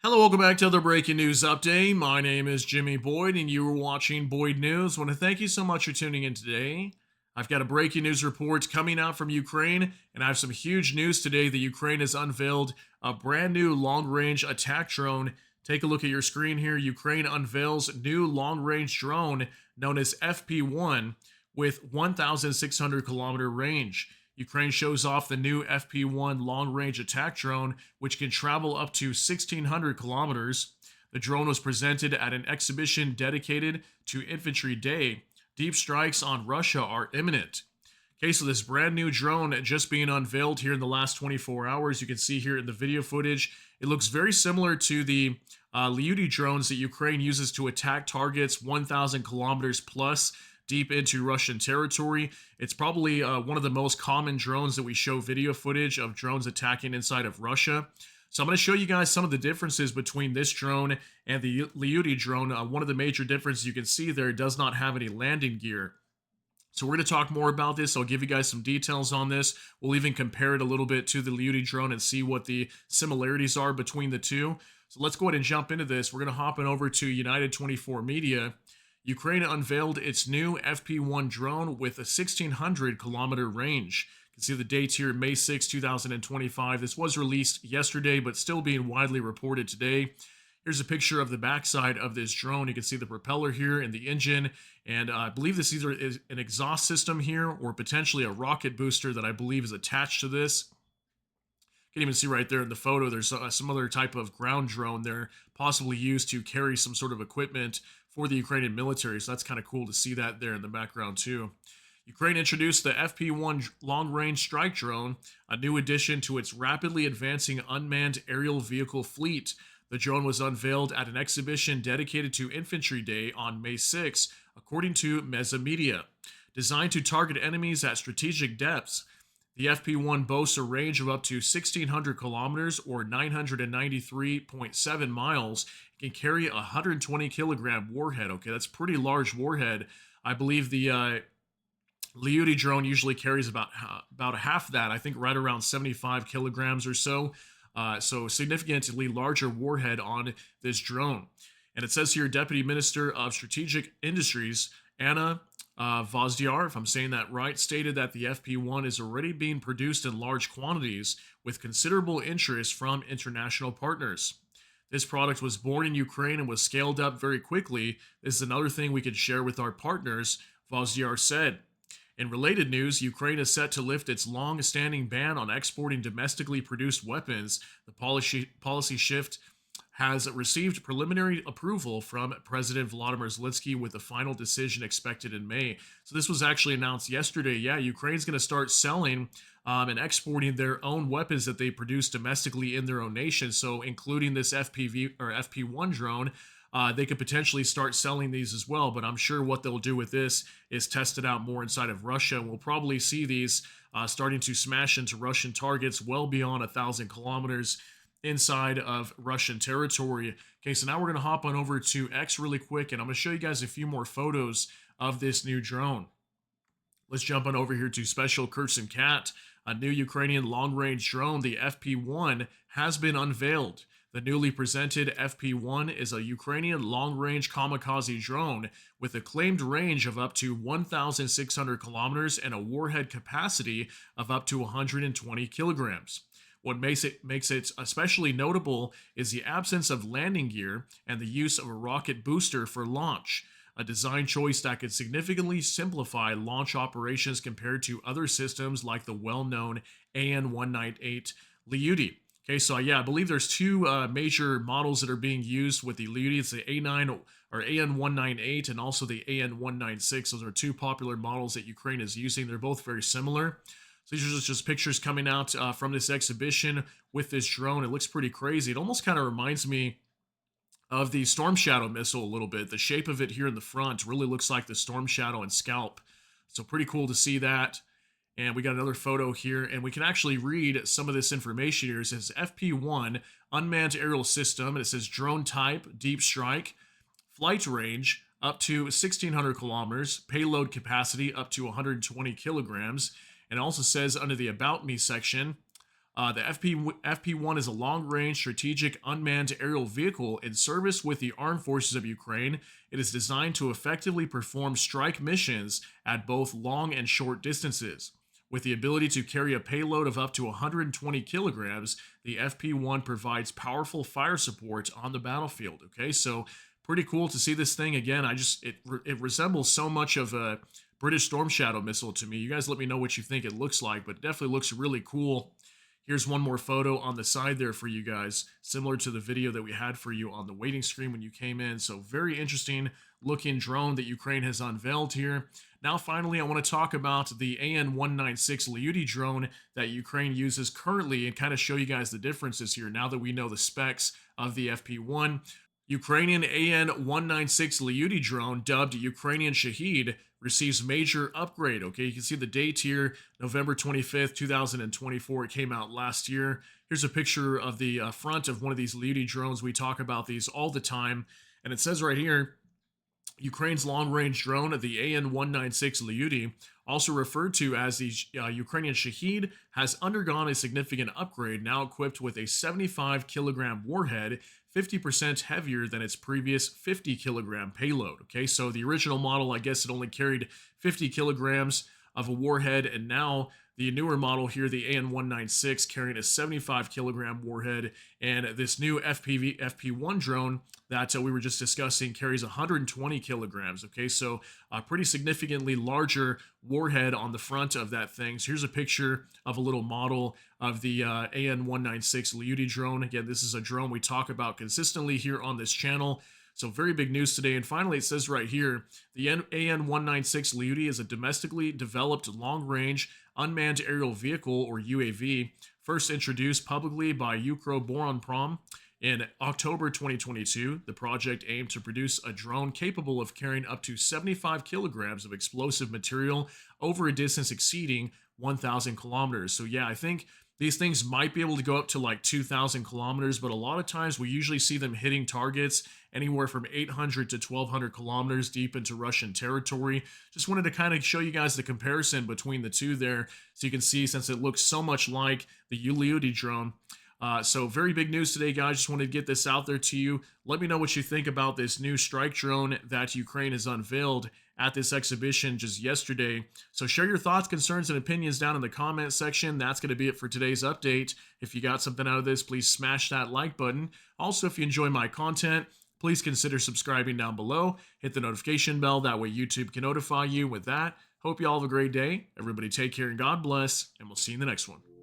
Hello, welcome back to the breaking news update. My name is Jimmy Boyd, and you are watching Boyd News. I want to thank you so much for tuning in today. I've got a breaking news report coming out from Ukraine, and I have some huge news today that Ukraine has unveiled a brand new long range attack drone. Take a look at your screen here. Ukraine unveils new long range drone known as FP-1 with 1,600 kilometer range. Ukraine shows off the new FP-1 long-range attack drone, which can travel up to 1,600 kilometers. The drone was presented at an exhibition dedicated to Infantry Day. Deep strikes on Russia are imminent. Okay, so this brand new drone just being unveiled here in the last 24 hours. You can see here in the video footage, it looks very similar to the Liutyi drones that Ukraine uses to attack targets 1,000 kilometers plus deep into Russian territory. It's probably one of the most common drones that we show video footage of drones attacking inside of Russia. So I'm going to show you guys some of the differences between this drone and the Liutyi drone. One of the major differences you can see there, it does not have any landing gear. So we're going to talk more about this. I'll give you guys some details on this. We'll even compare it a little bit to the Liutyi drone and see what the similarities are between the two. So let's go ahead and jump into this. We're going to hop in over to United 24 Media. Ukraine unveiled its new FP-1 drone with a 1,600 kilometer range. You can see the dates here, May 6, 2025. This was released yesterday, but still being widely reported today. Here's a picture of the backside of this drone. You can see the propeller here and the engine, and I believe this either is an exhaust system here or potentially a rocket booster that I believe is attached to this. You can even see right there in the photo, there's some other type of ground drone there, possibly used to carry some sort of equipment for the Ukrainian military. So that's kind of cool to see that there in the background too. Ukraine introduced the FP-1 long-range strike drone, a new addition to its rapidly advancing unmanned aerial vehicle fleet. The drone was unveiled at an exhibition dedicated to Infantry Day on May 6, according to Meza Media. Designed to target enemies at strategic depths, the FP-1 boasts a range of up to 1,600 kilometers or 993.7 miles. It can carry a 120 kilogram warhead. Okay, that's pretty large warhead. I believe the Liutyi drone usually carries about half that. I think right around 75 kilograms or so. So significantly larger warhead on this drone. And it says here, Deputy Minister of Strategic Industries, Anna Vozdyar, if I'm saying that right, stated that the FP-1 is already being produced in large quantities with considerable interest from international partners. This product was born in Ukraine and was scaled up very quickly. This is another thing we could share with our partners, Vozdyar said. In related news, Ukraine is set to lift its long-standing ban on exporting domestically produced weapons. The policy shift has received preliminary approval from President Volodymyr Zelensky with the final decision expected in May. So this was actually announced yesterday. Yeah, Ukraine's going to start selling and exporting their own weapons that they produce domestically in their own nation. So including this FP-1 drone, they could potentially start selling these as well. But I'm sure what they'll do with this is test it out more inside of Russia. We'll probably see these starting to smash into Russian targets well beyond 1,000 kilometers inside of Russian territory. Okay, so now we're going to hop on over to X really quick, and I'm going to show you guys a few more photos of this new drone. Let's jump on over here to Special Kursin Cat. A new Ukrainian long-range drone, the FP-1, has been unveiled. The newly presented FP-1 is a Ukrainian long-range kamikaze drone with a claimed range of up to 1,600 kilometers and a warhead capacity of up to 120 kilograms. What makes it especially notable is the absence of landing gear and the use of a rocket booster for launch, a design choice that could significantly simplify launch operations compared to other systems like the well-known AN-198 Liutyi. Okay, so yeah, I believe there's two major models that are being used with the Liutyi. It's the A9 or AN-198 and also the AN-196. Those are two popular models that Ukraine is using. They're both very similar. So these are just pictures coming out from this exhibition with this drone. It looks pretty crazy. It almost kind of reminds me of the Storm Shadow missile a little bit. The shape of it here in the front really looks like the Storm Shadow and Scalp. So pretty cool to see that. And we got another photo here, and we can actually read some of this information here. It says FP-1, unmanned aerial system, and it says drone type, deep strike, flight range, up to 1,600 kilometers, payload capacity up to 120 kilograms. And it also says under the About Me section, FP-1 is a long-range strategic unmanned aerial vehicle in service with the armed forces of Ukraine. It is designed to effectively perform strike missions at both long and short distances. With the ability to carry a payload of up to 120 kilograms, the FP-1 provides powerful fire support on the battlefield. Okay, so pretty cool to see this thing again. It resembles so much of a British Storm Shadow missile to me. You guys let me know what you think it looks like, but it definitely looks really cool. Here's one more photo on the side there for you guys, similar to the video that we had for you on the waiting screen when you came in. So very interesting looking drone that Ukraine has unveiled here. Now, finally, I want to talk about the AN-196 Liutyi drone that Ukraine uses currently and kind of show you guys the differences here now that we know the specs of the FP-1. Ukrainian AN-196 Liutyi drone, dubbed Ukrainian Shahed, receives major upgrade. Okay, you can see the date here, November 25th, 2024. It came out last year. Here's a picture of the front of one of these Liutyi drones. We talk about these all the time. And it says right here, Ukraine's long-range drone, the AN-196 Liutyi, also referred to as the Ukrainian Shahed, has undergone a significant upgrade, now equipped with a 75-kilogram warhead, 50% heavier than its previous 50-kilogram payload. Okay, so the original model, I guess it only carried 50 kilograms of a warhead, and now the newer model here, the AN-196, carrying a 75-kilogram warhead, and this new FP-1 drone that we were just discussing carries 120 kilograms. Okay, so a pretty significantly larger warhead on the front of that thing. So here's a picture of a little model of the AN-196 Liutyi drone. Again, this is a drone we talk about consistently here on this channel. So very big news today. And finally, it says right here, the AN-196 Liutyi is a domestically developed long-range unmanned aerial vehicle, or UAV, first introduced publicly by Ukroboronprom in October 2022. The project aimed to produce a drone capable of carrying up to 75 kilograms of explosive material over a distance exceeding 1,000 kilometers. So yeah, I think these things might be able to go up to like 2,000 kilometers, but a lot of times we usually see them hitting targets anywhere from 800 to 1,200 kilometers deep into Russian territory. Just wanted to kind of show you guys the comparison between the two there, so you can see, since it looks so much like the Liutyi drone. So very big news today, guys. Just wanted to get this out there to you. Let me know what you think about this new strike drone that Ukraine has unveiled at this exhibition just yesterday. So share your thoughts, concerns, and opinions down in the comment section. That's going to be it for today's update. If you got something out of this, please smash that like button. Also, if you enjoy my content, please consider subscribing down below. Hit the notification bell. That way YouTube can notify you. With that, hope you all have a great day. Everybody take care and God bless, and we'll see you in the next one.